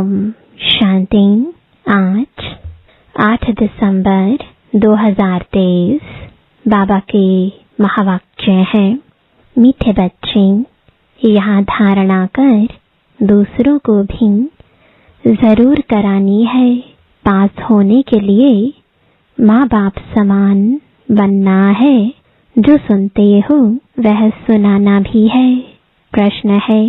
ओम शांति। आज 8 दिसंबर 2023 बाबा के महावाक्य है। मीठे बच्चे, यहाँ धारणा कर दूसरों को भी जरूर करानी है। पास होने के लिए माँ बाप समान बनना है। जो सुनते हो वह सुनाना भी है। प्रश्न है,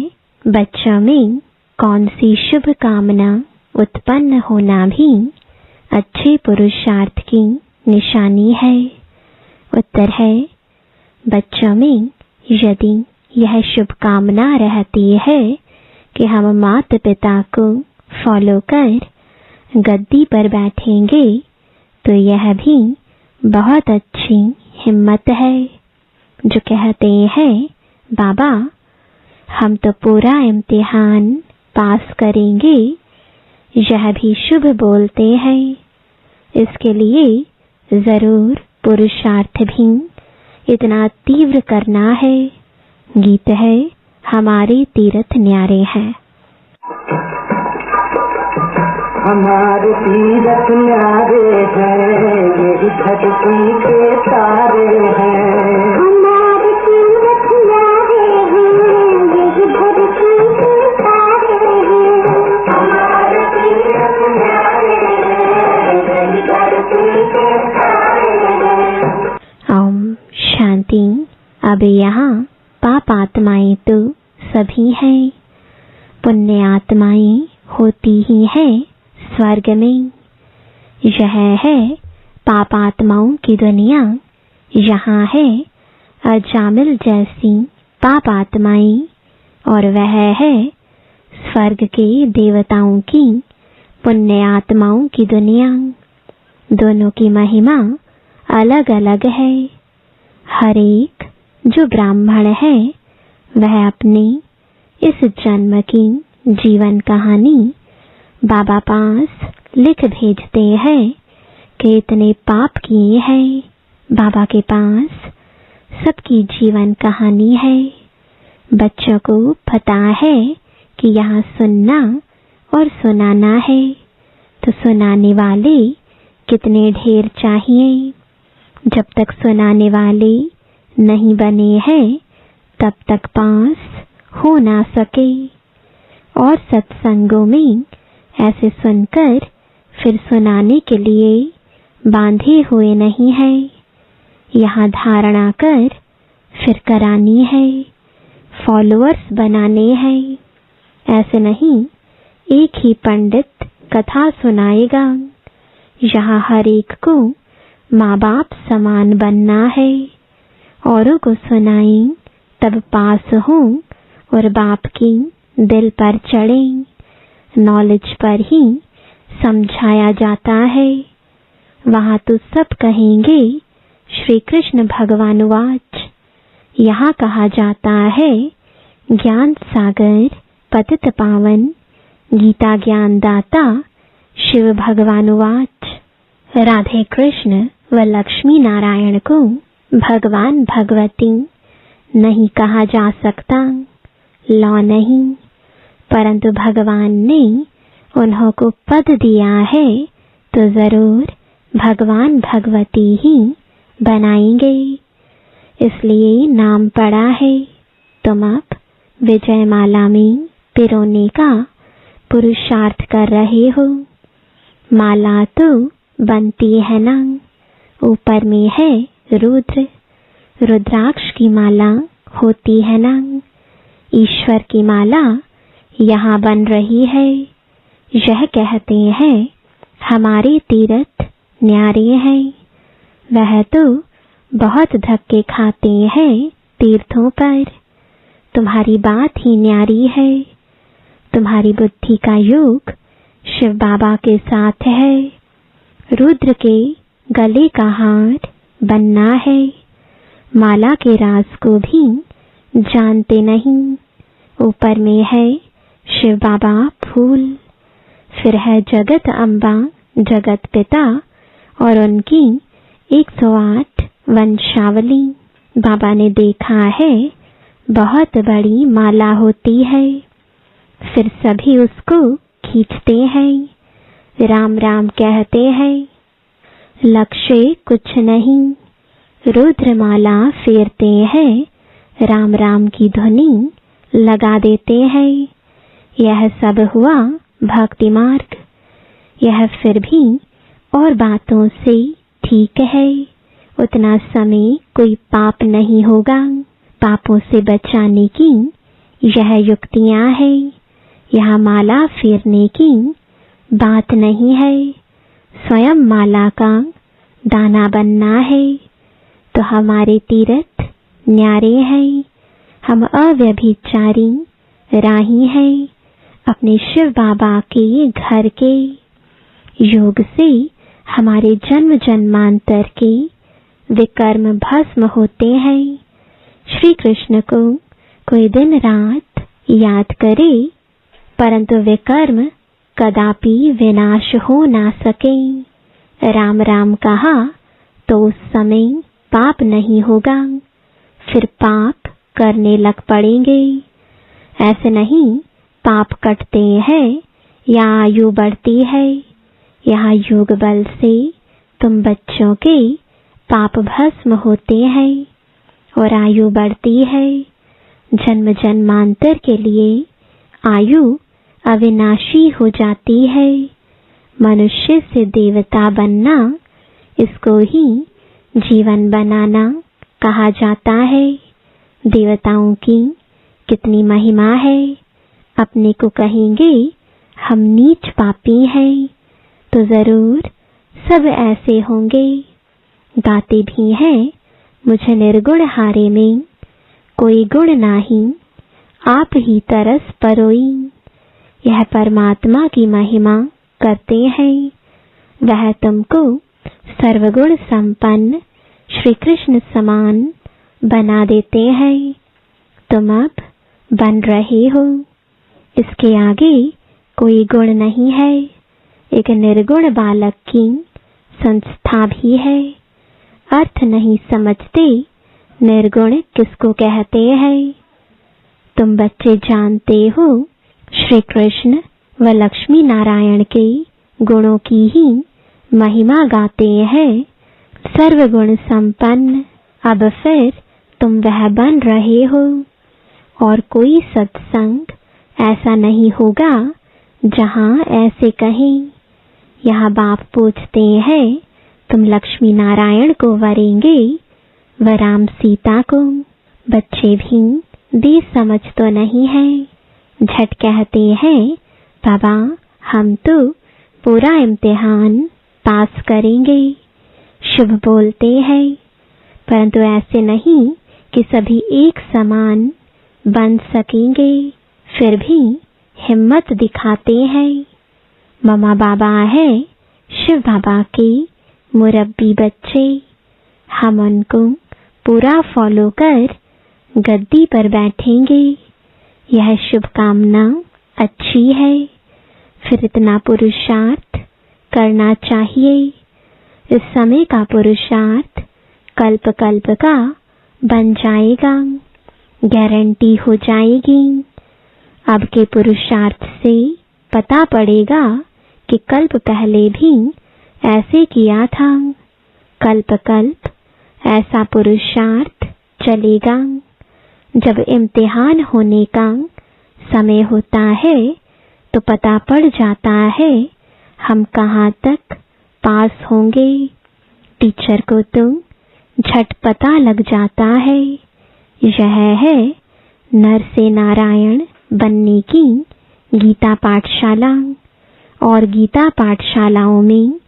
बच्चों में कौन सी शुभ कामना उत्पन्न होना भी अच्छे पुरुषार्थ की निशानी है? उत्तर है, बच्चों में यदि यह शुभ कामना रहती है कि हम माता पिता को फॉलो कर गद्दी पर बैठेंगे, तो यह भी बहुत अच्छी हिम्मत है। जो कहते हैं बाबा हम तो पूरा इम्तिहान पास करेंगे, यह भी शुभ बोलते हैं। इसके लिए जरूर पुरुषार्थ भी इतना तीव्र करना है। गीत है, हमारे तीर्थ न्यारे हैं। हमारे तीर्थ न्यारे हैं, यही धरती के तारे हैं। हमारे तीर्थ न्यारे हैं, यही धरती के तारे हैं। हमारे तीर्थ न्यारे हैं, यही धरती के तारे हैं। ओम शांति। अब यहाँ पाप आत्माएं तो सभी हैं, पुण्य आत्माएं होती ही हैं स्वर्ग में। यह है पाप आत्माओं की दुनिया। यहाँ है अजामिल जैसी पाप आत्माएं, और वह है स्वर्ग के देवताओं की पुण्य आत्माओं की दुनिया। दोनों की महिमा अलग अलग है। हर एक जो ब्राह्मण है वह अपने इस जन्म की जीवन कहानी बाबा पास लिख भेजते हैं कि इतने पाप किए हैं। बाबा के पास सबकी जीवन कहानी है। बच्चों को पता है कि यहाँ सुनना और सुनाना है, तो सुनाने वाले कितने ढेर चाहिए। जब तक सुनाने वाले नहीं बने हैं तब तक पास हो ना सके। और सत्संगों में ऐसे सुनकर फिर सुनाने के लिए बांधे हुए नहीं है। यहाँ धारणा कर फिर करानी है, फॉलोअर्स बनाने हैं। ऐसे नहीं एक ही पंडित कथा सुनाएगा। यहाँ हर एक को माँ बाप समान बनना है। औरों को सुनाएं तब पास हो और बाप की दिल पर चढ़े। नॉलेज पर ही समझाया जाता है। वहाँ तो सब कहेंगे श्री कृष्ण भगवान वाच। यहाँ कहा जाता है ज्ञान सागर पतित पावन, गीता ज्ञान दाता शिव भगवान वाच। राधे कृष्ण व लक्ष्मी नारायण को भगवान भगवती नहीं कहा जा सकता, लौ नहीं, परंतु भगवान ने उन्हों को पद दिया है तो जरूर भगवान भगवती ही बनाएंगे। इसलिए नाम पड़ा है। तुम अब विजयमाला में पिरोने का पुरुषार्थ कर रहे हो। माला तो बनती है ना, ऊपर में है रुद्र, रुद्राक्ष की माला होती है ना। ईश्वर की माला यहाँ बन रही है। यह कहते हैं हमारे तीर्थ न्यारे हैं। वह तो बहुत धक्के खाते हैं तीर्थों पर। तुम्हारी बात ही न्यारी है। तुम्हारी बुद्धि का योग शिव बाबा के साथ है। रुद्र के गले का हार बनना है। माला के राज को भी जानते नहीं। ऊपर में है शिव बाबा फूल, फिर है जगत अम्बा जगत पिता और उनकी 108 वंशावली। बाबा ने देखा है बहुत बड़ी माला होती है। फिर सभी उसको खींचते हैं, राम राम कहते हैं। लक्ष्य कुछ नहीं, रुद्रमाला फेरते हैं, राम राम की ध्वनि लगा देते हैं। यह सब हुआ भक्ति मार्ग। यह फिर भी और बातों से ठीक है। उतना समय कोई पाप नहीं होगा। पापों से बचाने की यह युक्तियां हैं। यहाँ माला फेरने की बात नहीं है। स्वयं माला का दाना बनना है तो हमारे तीर्थ न्यारे हैं। हम अव्यभिचारी राही हैं। अपने शिव बाबा के घर के योग से हमारे जन्म जन्मांतर के विकर्म भस्म होते हैं। श्री कृष्ण को कोई दिन रात याद करे, परंतु विकर्म कदापि विनाश हो ना सके। राम राम कहा तो उस समय पाप नहीं होगा, फिर पाप करने लग पड़ेंगे। ऐसे नहीं पाप कटते हैं या आयु बढ़ती है। यहाँ योग बल से तुम बच्चों के पाप भस्म होते हैं और आयु बढ़ती है। जन्म जन्मांतर के लिए आयु अविनाशी हो जाती है। मनुष्य से देवता बनना, इसको ही जीवन बनाना कहा जाता है। देवताओं की कितनी महिमा है। अपने को कहेंगे हम नीच पापी हैं, तो जरूर सब ऐसे होंगे। गाते भी हैं मुझे निर्गुण हारे में कोई गुण नाही, आप ही तरस परोई। यह परमात्मा की महिमा करते हैं। वह तुमको सर्वगुण संपन्न श्री कृष्ण समान बना देते हैं। तुम अब बन रहे हो। इसके आगे कोई गुण नहीं है। एक निर्गुण बालक की संस्था भी है। अर्थ नहीं समझते निर्गुण किसको कहते हैं। तुम बच्चे जानते हो श्री कृष्ण व लक्ष्मी नारायण के गुणों की ही महिमा गाते हैं। सर्वगुण संपन्न अब फिर तुम वह बन रहे हो। और कोई सत्संग ऐसा नहीं होगा जहां ऐसे कहें। यहाँ बाप पूछते हैं तुम लक्ष्मी नारायण को वरेंगे व राम सीता को। बच्चे भी दे समझ तो नहीं है। झट कहते हैं बाबा हम तो पूरा इम्तिहान पास करेंगे। शुभ बोलते हैं, परंतु ऐसे नहीं कि सभी एक समान बन सकेंगे। फिर भी हिम्मत दिखाते हैं। ममा बाबा है शिव बाबा के मुरब्बी बच्चे। हम उनको पूरा फॉलो कर गद्दी पर बैठेंगे। यह शुभकामना अच्छी है। फिर इतना पुरुषार्थ करना चाहिए। इस समय का पुरुषार्थ कल्प कल्प का बन जाएगा। गारंटी हो जाएगी। अब के पुरुषार्थ से पता पड़ेगा कि कल्प पहले भी ऐसे किया था। कल्प कल्प ऐसा पुरुषार्थ चलेगा। जब इम्तिहान होने का समय होता है तो पता पड़ जाता है हम कहाँ तक पास होंगे। टीचर को तो झट पता लग जाता है। यह है नर से नारायण बनने की गीता पाठशाला। और गीता पाठशालाओं में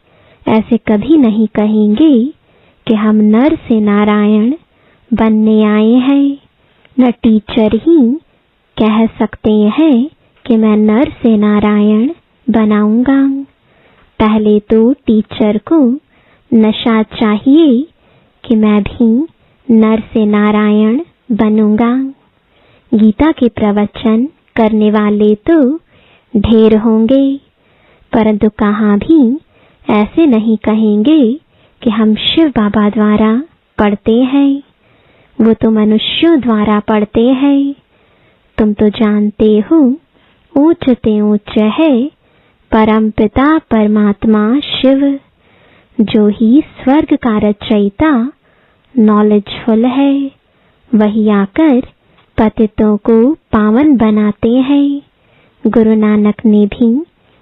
ऐसे कभी नहीं कहेंगे कि हम नर से नारायण बनने आए हैं। न टीचर ही कह सकते हैं कि मैं नर से नारायण बनाऊंगा। पहले तो टीचर को नशा चाहिए कि मैं भी नर से नारायण बनूंगा। गीता के प्रवचन करने वाले तो ढेर होंगे, परंतु कहाँ भी ऐसे नहीं कहेंगे कि हम शिव बाबा द्वारा पढ़ते हैं। वो तो मनुष्यों द्वारा पढ़ते हैं। तुम तो जानते हो ऊंच ते ऊंच है परमपिता परमात्मा शिव, जो ही स्वर्ग का रचयिता नॉलेजफुल है, वही आकर पतितों को पावन बनाते हैं। गुरु नानक ने भी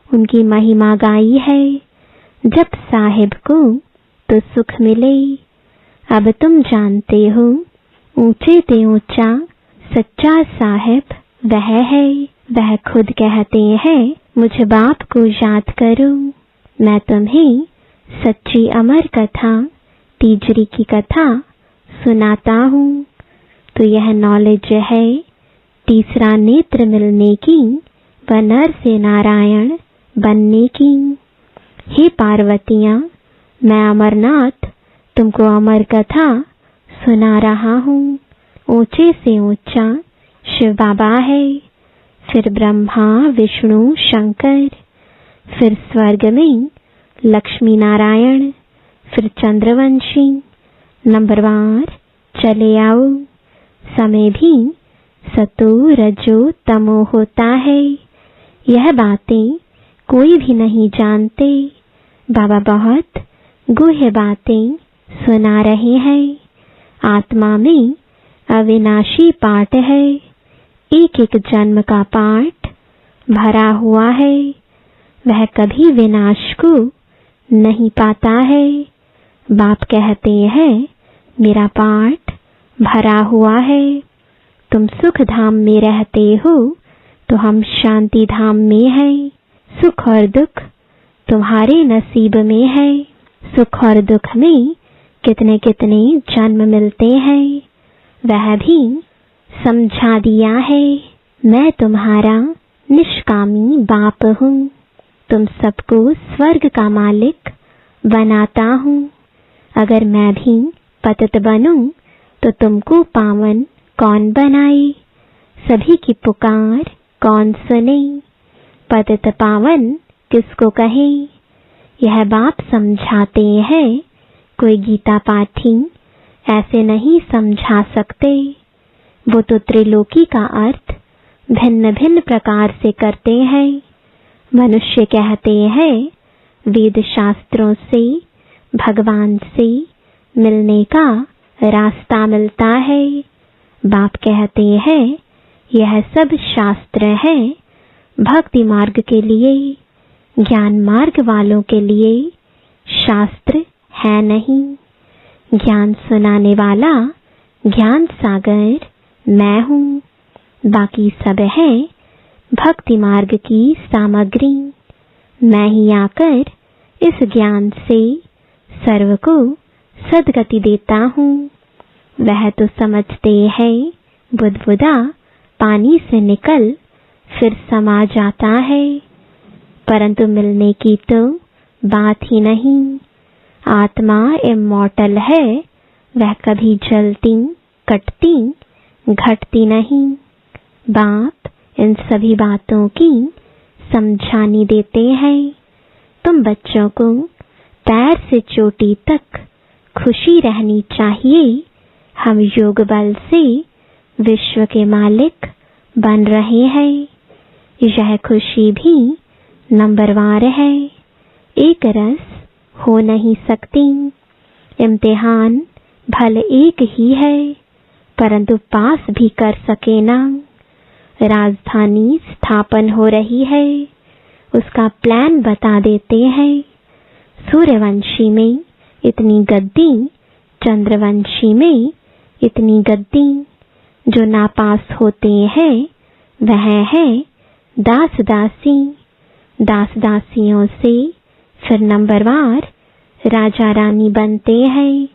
उनकी महिमा गाई है। जब साहिब को तो सुख मिले। अब तुम जानते हो, ऊंचे ते ऊंचा सच्चा साहिब वह है। वह खुद कहते हैं, मुझ बाप को याद करो, मैं तुम्हें सच्ची अमर कथा तीजरी की कथा सुनाता हूँ। तो यह नॉलेज है तीसरा नेत्र मिलने की व नर से नारायण बनने की। हे पार्वतियाँ, मैं अमरनाथ तुमको अमर कथा सुना रहा हूँ। ऊंचे से ऊंचा शिव बाबा है, फिर ब्रह्मा विष्णु शंकर, फिर स्वर्ग में लक्ष्मी नारायण, फिर चंद्रवंशी। नंबरवार चले आओ। समय भी सतो रजो तमो होता है। यह बातें कोई भी नहीं जानते। बाबा बहुत गुह्य बातें सुना रहे हैं। आत्मा में अविनाशी पाठ है। एक एक जन्म का पाठ भरा हुआ है। वह कभी विनाश को नहीं पाता है। बाप कहते हैं, मेरा पाठ भरा हुआ है। तुम सुख धाम में रहते हो तो हम शांति धाम में हैं। सुख और दुख तुम्हारे नसीब में है। सुख और दुख में कितने कितने जन्म मिलते हैं, वह भी समझा दिया है। मैं तुम्हारा निष्कामी बाप हूँ। तुम सबको स्वर्ग का मालिक बनाता हूँ। अगर मैं भी पतित बनूं तो तुमको पावन कौन बनाए? सभी की पुकार कौन सुने? पतित पावन किसको कहे? यह बाप समझाते हैं। कोई गीता पाठी ऐसे नहीं समझा सकते। वो तो त्रिलोकी का अर्थ भिन्न भिन्न प्रकार से करते हैं। मनुष्य कहते हैं, वेद शास्त्रों से भगवान से मिलने का रास्ता मिलता है। बाप कहते हैं, यह सब शास्त्र है भक्ति मार्ग के लिए, ज्ञान मार्ग वालों के लिए शास्त्र है नहीं। ज्ञान सुनाने वाला ज्ञान सागर मैं हूँ। बाकी सब है भक्ति मार्ग की सामग्री। मैं ही आकर इस ज्ञान से सर्व को सद्गति देता हूँ। वह तो समझते हैं बुदबुदा पानी से निकल फिर समा जाता है, परंतु मिलने की तो बात ही नहीं। आत्मा इमॉर्टल है, वह कभी जलती कटती घटती नहीं। बाप इन सभी बातों की समझानी देते हैं। तुम बच्चों को पैर से चोटी तक खुशी रहनी चाहिए। हम योग बल से विश्व के मालिक बन रहे हैं। यह खुशी भी नंबरवार है, एक रस हो नहीं सकती। इम्तिहान भले एक ही है, परंतु पास भी कर सके ना। राजधानी स्थापन हो रही है, उसका प्लान बता देते हैं। सूर्यवंशी में इतनी गद्दी, चंद्रवंशी में इतनी गद्दी। जो नापास होते हैं वह है दास दासी। दास दासियों से फिर नंबरवार राजा रानी बनते हैं।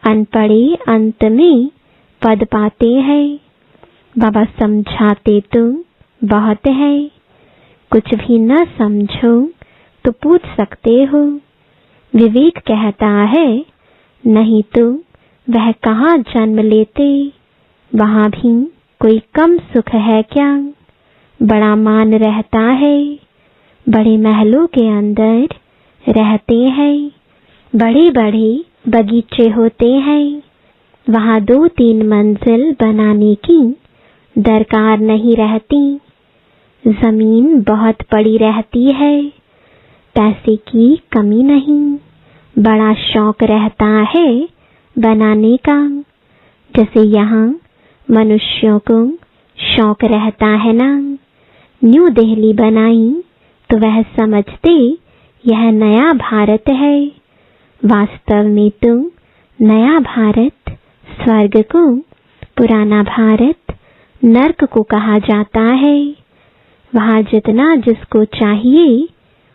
अनपढ़े अंत में पद पाते हैं। बाबा समझाते तो बहुत है, कुछ भी न समझो तो पूछ सकते हो। विवेक कहता है, नहीं तो वह कहाँ जन्म लेते। वहाँ भी कोई कम सुख है क्या? बड़ा मान रहता है, बड़े महलों के अंदर रहते हैं। बड़े बड़े बगीचे होते हैं, वहाँ 2-3 मंजिल बनाने की दरकार नहीं रहती। जमीन बहुत पड़ी रहती है, पैसे की कमी नहीं, बड़ा शौक रहता है बनाने का। जैसे यहाँ मनुष्यों को शौक रहता है ना, न्यू दिल्ली बनाई तो वह समझते यह नया भारत है। वास्तव में तो नया भारत स्वर्ग को, पुराना भारत नर्क को कहा जाता है। वहाँ जितना जिसको चाहिए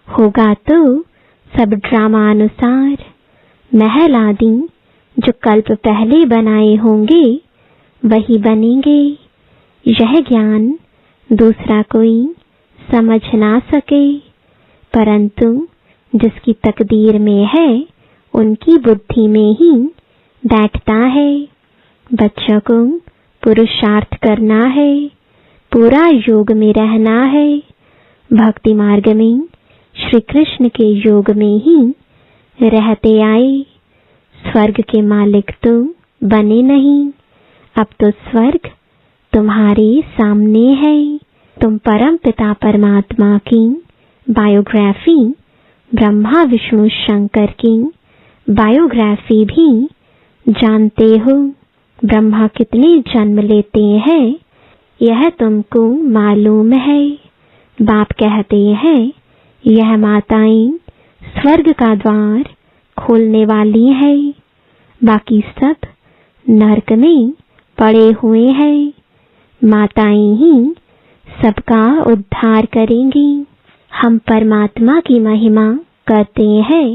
होगा तो सब ड्रामा अनुसार महल आदि जो कल्प पहले बनाए होंगे वही बनेंगे। यह ज्ञान दूसरा कोई समझ ना सके, परंतु जिसकी तकदीर में है उनकी बुद्धि में ही बैठता है। बच्चों को पुरुषार्थ करना है, पूरा योग में रहना है। भक्ति मार्ग में श्री कृष्ण के योग में ही रहते आए। स्वर्ग के मालिक तो बने नहीं, अब तो स्वर्ग तुम्हारे सामने है। तुम परम पिता परमात्मा की बायोग्राफी, ब्रह्मा विष्णु शंकर की बायोग्राफी भी जानते हो। ब्रह्मा कितने जन्म लेते हैं यह तुमको मालूम है। बाप कहते हैं यह माताएं स्वर्ग का द्वार खोलने वाली है, बाकी सब नरक में पड़े हुए हैं। माताएं ही सबका उद्धार करेंगी। हम परमात्मा की महिमा करते हैं।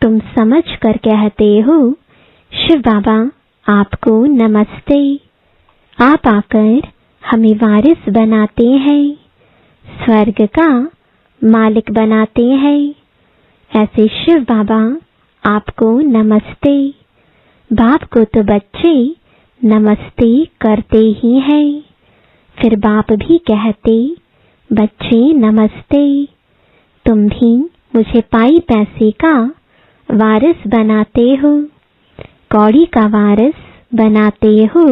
तुम समझ कर कहते हो शिव बाबा आपको नमस्ते। आप आकर हमें वारिस बनाते हैं, स्वर्ग का मालिक बनाते हैं। ऐसे शिव बाबा आपको नमस्ते। बाप को तो बच्चे नमस्ते करते ही हैं, फिर बाप भी कहते बच्चे नमस्ते। तुम भी मुझे पाई पैसे का वारिस बनाते हो, कौड़ी का वारिस बनाते हो।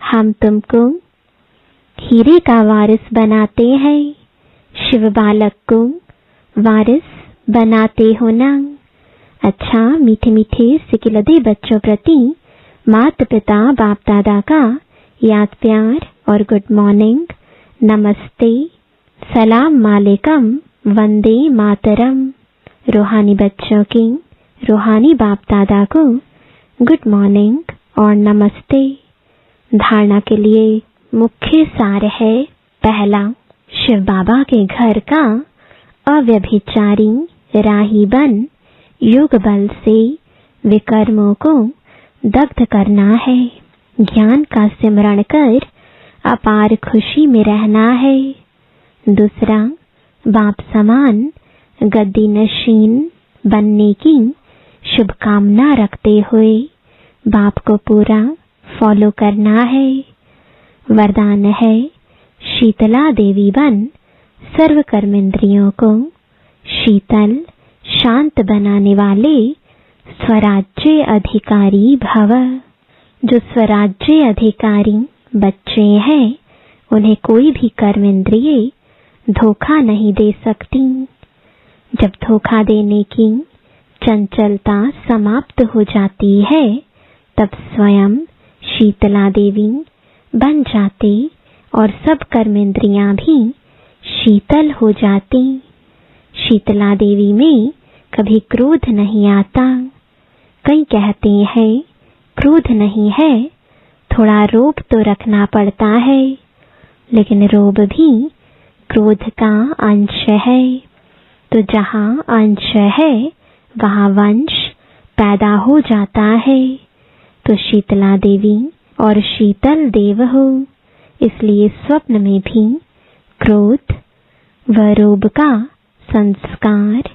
हम तुमको हीरे का वारिस बनाते हैं, शिव बालक को वारिस बनाते हो ना। अच्छा मीठे मीठे सिकिलदे बच्चों प्रति माता पिता बाप दादा का याद प्यार और गुड मॉर्निंग, नमस्ते, सलाम वालेकुम, वंदे मातरम। रूहानी बच्चों की रूहानी बाप दादा को गुड मॉर्निंग और नमस्ते। धारणा के लिए मुख्य सार है, पहला, शिव बाबा के घर का अव्यभिचारी राही बन योग बल से विकर्मों को दग्ध करना है। ज्ञान का सिमरण कर अपार खुशी में रहना है। दूसरा, बाप समान गद्दी नशीन बनने की शुभकामना रखते हुए बाप को पूरा फॉलो करना है। वरदान है, शीतला देवी बन सर्व कर्मेंद्रियों को शीतल शांत बनाने वाले स्वराज्य अधिकारी भव। जो स्वराज्य अधिकारी बच्चे हैं उन्हें कोई भी कर्मेंद्रिय धोखा नहीं दे सकती। जब धोखा देने की चंचलता समाप्त हो जाती है तब स्वयं शीतला देवी बन जाती और सब कर्मेंद्रियां भी शीतल हो जाती। शीतला देवी में कभी क्रोध नहीं आता। कई कहते हैं क्रोध नहीं है, थोड़ा रोब तो रखना पड़ता है, लेकिन रोब भी क्रोध का अंश है। तो जहाँ अंश है वहाँ वंश पैदा हो जाता है। तो शीतला देवी और शीतल देव हो, इसलिए स्वप्न में भी क्रोध व रोब का संस्कार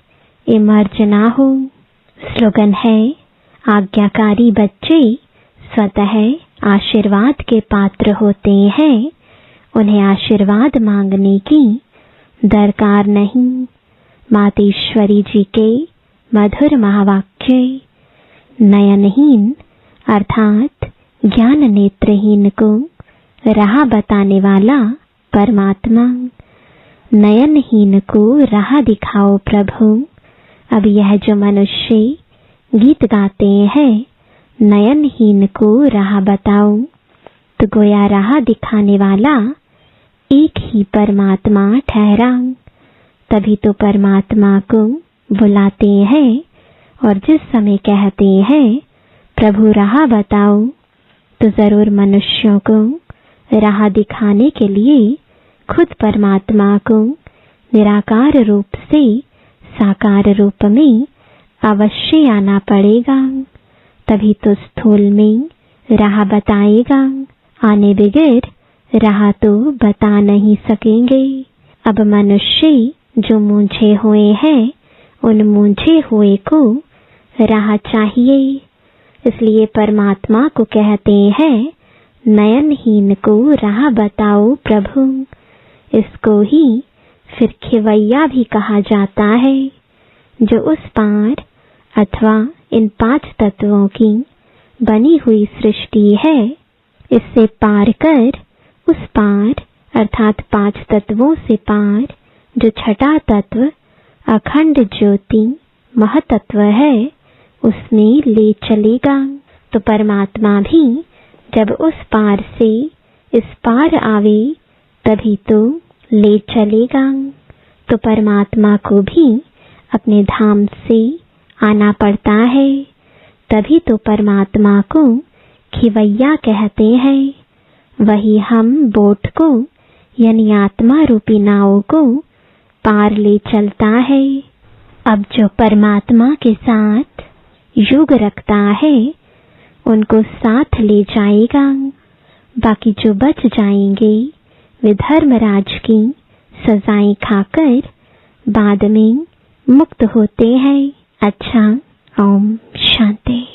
इमर्ज ना हो। स्लोगन है, आज्ञाकारी बच्चे स्वतः आशीर्वाद के पात्र होते हैं, उन्हें आशीर्वाद मांगने की दरकार नहीं। मातेश्वरी जी के मधुर महावाक्य। नयनहीन अर्थात ज्ञान नेत्रहीन को राह बताने वाला परमात्मा। नयनहीन को राह दिखाओ प्रभु। अब यह जो मनुष्य गीत गाते हैं, नयनहीन को राह बताओ, तो गोया राह दिखाने वाला एक ही परमात्मा ठहरा। तभी तो परमात्मा को बुलाते हैं और जिस समय कहते हैं प्रभु राह बताओ, तो जरूर मनुष्यों को राह दिखाने के लिए खुद परमात्मा को निराकार रूप से साकार रूप में अवश्य आना पड़ेगा। तभी तो स्थूल में राह बताएगा, आने बगैर राह तो बता नहीं सकेंगे। अब मनुष्य जो मूंझे हुए हैं, उन मूंझे हुए को राह चाहिए। इसलिए परमात्मा को कहते हैं नयनहीन को राह बताओ प्रभु। इसको ही फिर खिवैया भी कहा जाता है, जो उस पार अथवा इन 5 तत्वों की बनी हुई सृष्टि है, इससे पार कर उस पार अर्थात 5 तत्वों से पार जो छठा तत्व अखंड ज्योति महतत्व है, उसमें ले चलेगा। तो परमात्मा भी जब उस पार से इस पार आवे तभी तो ले चलेगा। तो परमात्मा को भी अपने धाम से आना पड़ता है। तभी तो परमात्मा को खिवैया कहते हैं। वही हम बोट को यानी आत्मा रूपी नाव को पार ले चलता है। अब जो परमात्मा के साथ युग रखता है, उनको साथ ले जाएगा। बाकी जो बच जाएंगे वे धर्मराज की सजाएं खाकर बाद में मुक्त होते हैं। अच्छा, ओम शांति।